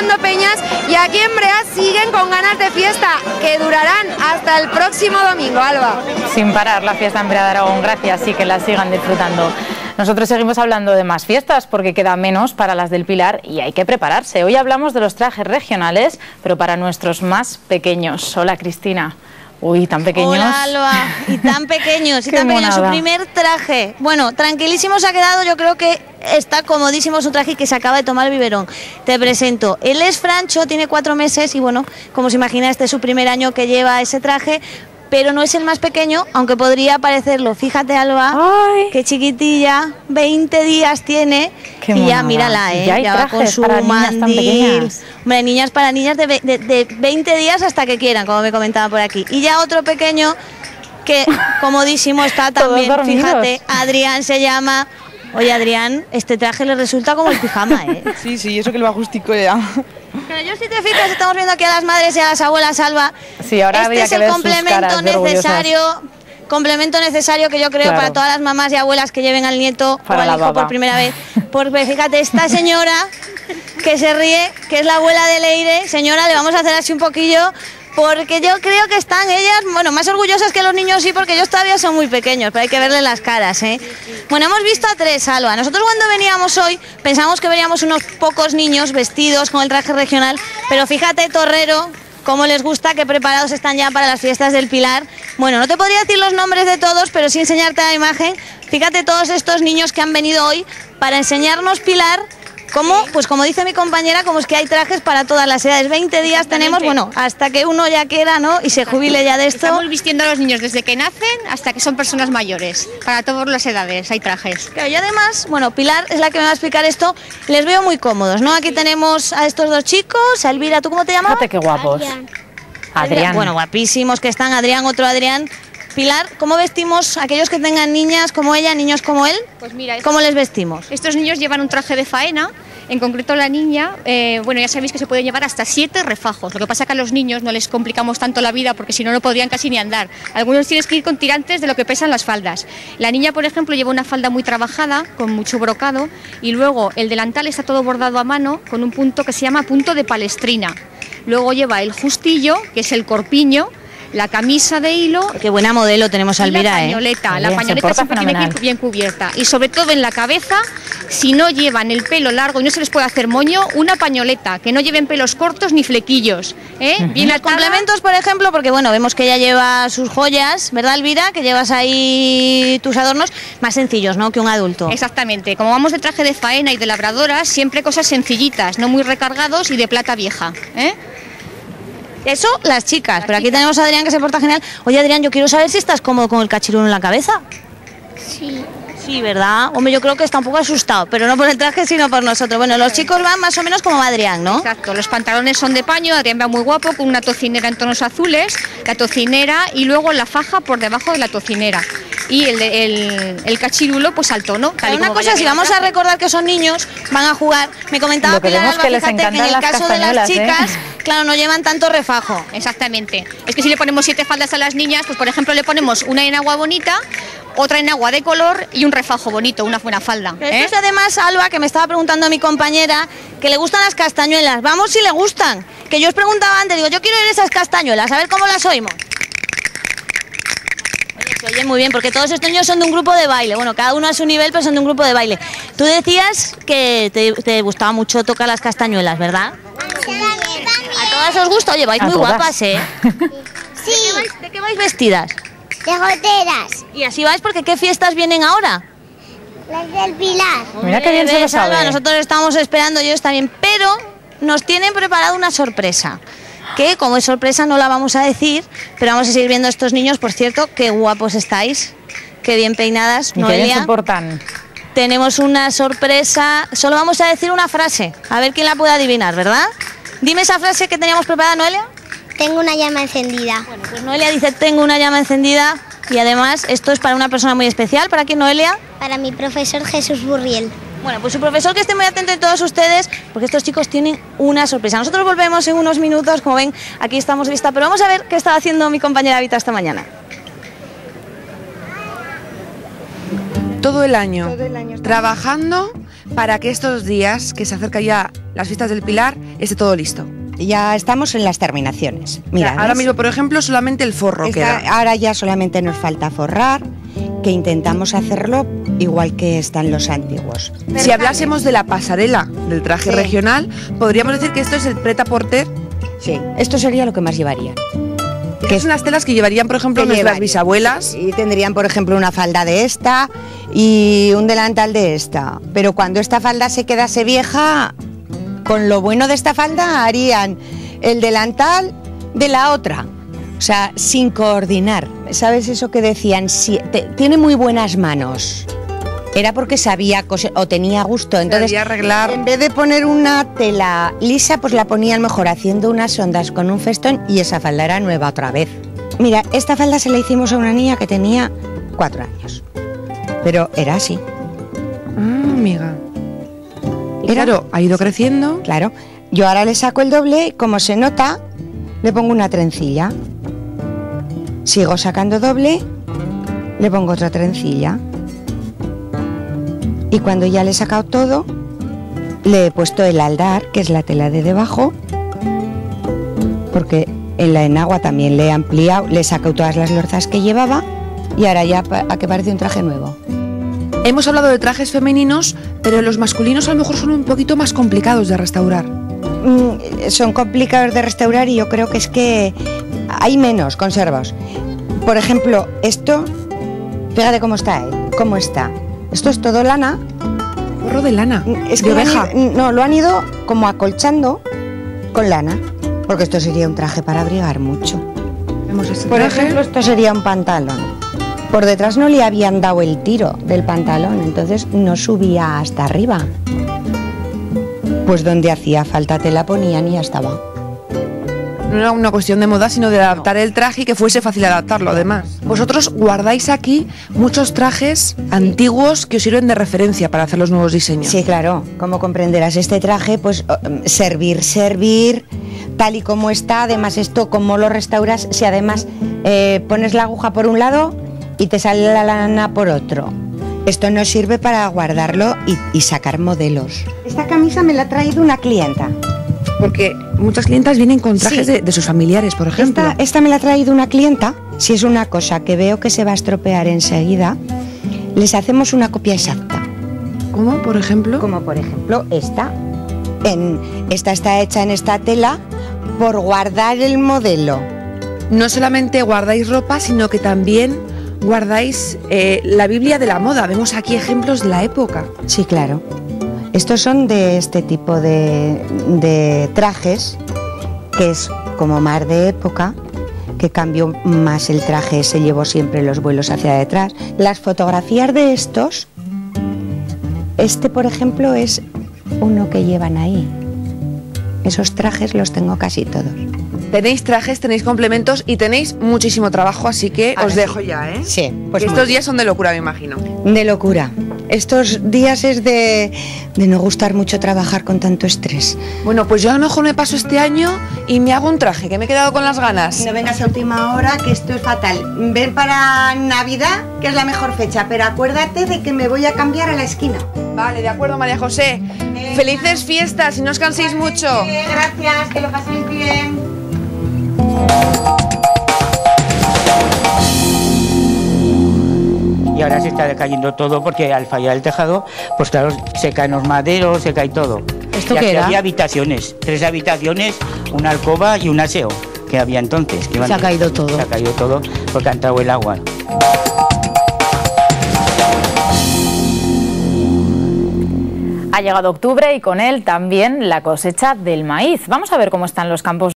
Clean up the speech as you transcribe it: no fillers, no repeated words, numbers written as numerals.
sumando peñas y aquí en Brea siguen con ganas de fiesta, que durarán hasta el próximo domingo, Alba. Sin parar la fiesta en Brea de Aragón, gracias, y que la sigan disfrutando. Nosotros seguimos hablando de más fiestas porque queda menos para las del Pilar y hay que prepararse. Hoy hablamos de los trajes regionales, pero para nuestros más pequeños. Hola, Cristina. Uy, tan pequeños. Hola, Alba. Y tan pequeños, y tan pequeños. Su primer traje. Bueno, tranquilísimo se ha quedado. Yo creo que está comodísimo su traje y que se acaba de tomar el biberón. Te presento. Él es Francho, tiene 4 meses y bueno, como se imagina, este es su primer año que lleva ese traje. Pero no es el más pequeño, aunque podría parecerlo. Fíjate, Alba, ay, qué chiquitilla, 20 días tiene. Qué y ya mírala, ya va con su mandil. Hombre, niñas para niñas de 20 días hasta que quieran, como me comentaba por aquí. Y ya otro pequeño que comodísimo está también, fíjate, Adrián se llama. Oye, Adrián, este traje le resulta como el pijama, ¿eh? Sí, eso que lo va justico ya. Pero yo, si te fijas, estamos viendo aquí a las madres y a las abuelas, Alba. Sí, ahora este es el complemento necesario que yo creo para todas las mamás y abuelas que lleven al nieto o al hijo por primera vez. Porque fíjate, esta señora que se ríe, que es la abuela de Leire, señora, le vamos a hacer así un poquillo, porque yo creo que están ellas, bueno, más orgullosas que los niños, sí, porque ellos todavía son muy pequeños, pero hay que verles las caras, ¿eh? Bueno, hemos visto a 3, Alba. Nosotros cuando veníamos hoy pensamos que veríamos unos pocos niños vestidos con el traje regional, pero fíjate, Torrero, cómo les gusta, que preparados están ya para las fiestas del Pilar. Bueno, no te podría decir los nombres de todos, pero sí enseñarte la imagen. Fíjate todos estos niños que han venido hoy para enseñarnos, Pilar, ¿cómo? Pues como dice mi compañera, como es que hay trajes para todas las edades. 20 días tenemos, bueno, hasta que uno ya quiera, ¿no? Y se jubile ya de esto. Estamos vistiendo a los niños desde que nacen hasta que son personas mayores. Para todas las edades hay trajes. Claro, y además, bueno, Pilar es la que me va a explicar esto. Les veo muy cómodos, ¿no? Aquí tenemos a estos 2 chicos. A Elvira, ¿tú cómo te llamas? Fíjate qué guapos. Adrián. Bueno, guapísimos que están. Adrián, otro Adrián. Pilar, ¿cómo vestimos a aquellos que tengan niñas como ella, niños como él? Pues mira, ¿cómo les vestimos? Estos niños llevan un traje de faena. En concreto la niña, bueno, ya sabéis que se pueden llevar hasta 7 refajos. Lo que pasa es que a los niños no les complicamos tanto la vida porque si no, no podrían casi ni andar. Algunos tienes que ir con tirantes de lo que pesan las faldas. La niña, por ejemplo, lleva una falda muy trabajada, con mucho brocado, y luego el delantal está todo bordado a mano con un punto que se llama punto de palestrina. Luego lleva el justillo, que es el corpiño, la camisa de hilo. Qué buena modelo tenemos, Elvira, la pañoleta, la pañoleta siempre tiene que ir bien cubierta. Y sobre todo en la cabeza, si no llevan el pelo largo y no se les puede hacer moño, una pañoleta, que no lleven pelos cortos ni flequillos. Bien los complementos, por ejemplo, porque bueno, vemos que ella lleva sus joyas, ¿verdad, Elvira? Que llevas ahí tus adornos más sencillos, ¿no? Que un adulto. Exactamente. Como vamos de traje de faena y de labradora, siempre cosas sencillitas, no muy recargados y de plata vieja. Eso, las chicas. Pero aquí tenemos a Adrián, que se porta genial. Oye, Adrián, yo quiero saber si estás cómodo con el cachirulo en la cabeza. Sí. Sí, ¿verdad? Hombre, yo creo que está un poco asustado, pero no por el traje, sino por nosotros. Bueno, los chicos van más o menos como va Adrián, ¿no? Exacto, los pantalones son de paño, Adrián va muy guapo, con una tocinera en tonos azules, la tocinera y luego la faja por debajo de la tocinera. Y el cachirulo, pues al tono. Una cosa, si vamos a recordar que son niños, van a jugar. Me comentaba Pilar Alba, fíjate que en el caso de las chicas, claro, no llevan tanto refajo. Exactamente. Es que si le ponemos 7 faldas a las niñas, pues por ejemplo le ponemos una en agua bonita, otra en agua de color y un refajo bonito, una buena falda. Esto es además, Alba, que me estaba preguntando mi compañera, que le gustan las castañuelas. Vamos si le gustan. Que yo os preguntaba antes, digo, yo quiero ir esas castañuelas, a ver cómo las oímos. Oye, se oye muy bien, porque todos estos niños son de un grupo de baile. Bueno, cada uno a su nivel, pero son de un grupo de baile. Tú decías que te gustaba mucho tocar las castañuelas, ¿verdad? Sí. ¿A todas os gusta? Oye, vais muy guapas, ¿eh? Sí. ¿De qué vais vestidas? De goteras. ¿Y así vais? Porque ¿qué fiestas vienen ahora? Las del Pilar. Mira qué bien se lo sabe. Nosotros estamos esperando, ellos también, pero nos tienen preparado una sorpresa. Que como es sorpresa no la vamos a decir, pero vamos a seguir viendo a estos niños. Por cierto, qué guapos estáis, qué bien peinadas. Y qué bien se portan. Tenemos una sorpresa, solo vamos a decir una frase, a ver quién la puede adivinar, ¿verdad? Dime esa frase que teníamos preparada, Noelia. Tengo una llama encendida. Bueno, pues Noelia dice, tengo una llama encendida, y además esto es para una persona muy especial. ¿Para quién, Noelia? Para mi profesor Jesús Burriel. Bueno, pues su profesor, que esté muy atento de todos ustedes, porque estos chicos tienen una sorpresa. Nosotros volvemos en unos minutos, como ven, aquí estamos de vista, pero vamos a ver qué estaba haciendo mi compañera Vita esta mañana. Todo el año trabajando para que estos días, que se acerca ya las fiestas del Pilar, esté todo listo? Ya estamos en las terminaciones. Mira, ahora mismo, por ejemplo, solamente el forro queda. Ahora ya solamente nos falta forrar, que intentamos hacerlo igual que están los antiguos. Si hablásemos de la pasarela del traje regional, podríamos decir que esto es el pret-à-porter. Sí, esto sería lo que más llevarían. Que son unas telas que llevarían, por ejemplo, nuestras bisabuelas. Y tendrían, por ejemplo, una falda de esta y un delantal de esta. Pero cuando esta falda se quedase vieja, con lo bueno de esta falda harían el delantal de la otra. O sea, sin coordinar. ¿Sabes eso que decían? Tiene muy buenas manos. Era porque sabía coser o tenía gusto. Entonces, sabía arreglar. En vez de poner una tela lisa, pues la ponían mejor haciendo unas ondas con un festón y esa falda era nueva otra vez. Mira, esta falda se la hicimos a una niña que tenía 4 años. Pero era así. Amiga. Y claro, ha ido creciendo. Claro. Yo ahora le saco el doble y como se nota, le pongo una trencilla. Sigo sacando doble, le pongo otra trencilla. Y cuando ya le he sacado todo, le he puesto el aldar, que es la tela de debajo, porque en la enagua también le he ampliado, le he sacado todas las lorzas que llevaba y ahora ya a que parece un traje nuevo. Hemos hablado de trajes femeninos, pero los masculinos a lo mejor son un poquito más complicados de restaurar. Son complicados de restaurar y yo creo que es que hay menos conservos. Por ejemplo, esto, fíjate cómo está, cómo está. Esto es todo lana. Forro de lana, es que de oveja. No, lo han ido como acolchando con lana, porque esto sería un traje para abrigar mucho. Por ejemplo, esto sería un pantalón. Por detrás no le habían dado el tiro del pantalón, entonces no subía hasta arriba. Pues donde hacía falta te la ponían y ya estaba. No era una cuestión de moda, sino de adaptar el traje y que fuese fácil adaptarlo, además. Vosotros guardáis aquí muchos trajes antiguos que os sirven de referencia para hacer los nuevos diseños. Sí, claro. Como comprenderás, este traje, pues servir, tal y como está. Además, esto, como lo restauras, si además pones la aguja por un lado y te sale la lana por otro. Esto nos sirve para guardarlo y sacar modelos. Esta camisa me la ha traído una clienta. Porque muchas clientas vienen con trajes de sus familiares, por ejemplo. Esta me la ha traído una clienta. Si es una cosa que veo que se va a estropear enseguida, les hacemos una copia exacta. ¿Cómo, por ejemplo? Como por ejemplo esta. Esta está hecha en esta tela por guardar el modelo. No solamente guardáis ropa, sino que también guardáis la Biblia de la moda. Vemos aquí ejemplos de la época. Sí, claro. Estos son de este tipo de trajes, que es como más de época, que cambió más el traje, se llevó siempre los vuelos hacia detrás. Las fotografías de estos, este por ejemplo es uno que llevan ahí. Esos trajes los tengo casi todos. Tenéis trajes, tenéis complementos y tenéis muchísimo trabajo, así que os dejo ya, ¿eh? Sí. Pues estos días son de locura, me imagino. De locura. Estos días es de no gustar mucho trabajar con tanto estrés. Bueno, pues yo a lo mejor me paso este año y me hago un traje, que me he quedado con las ganas. No vengas a última hora, que esto es fatal. Ven para Navidad, que es la mejor fecha, pero acuérdate de que me voy a cambiar a la esquina. Vale, de acuerdo, María José. Felices fiestas y no os canséis mucho. Gracias, que lo paséis bien. Y ahora se está decayendo todo porque al fallar el tejado, pues claro, se caen los maderos, se cae todo. ¿Esto qué era? Había habitaciones, 3 habitaciones, una alcoba y un aseo que había entonces. Que se ha caído todo. Se ha caído todo porque ha entrado el agua. Ha llegado octubre y con él también la cosecha del maíz. Vamos a ver cómo están los campos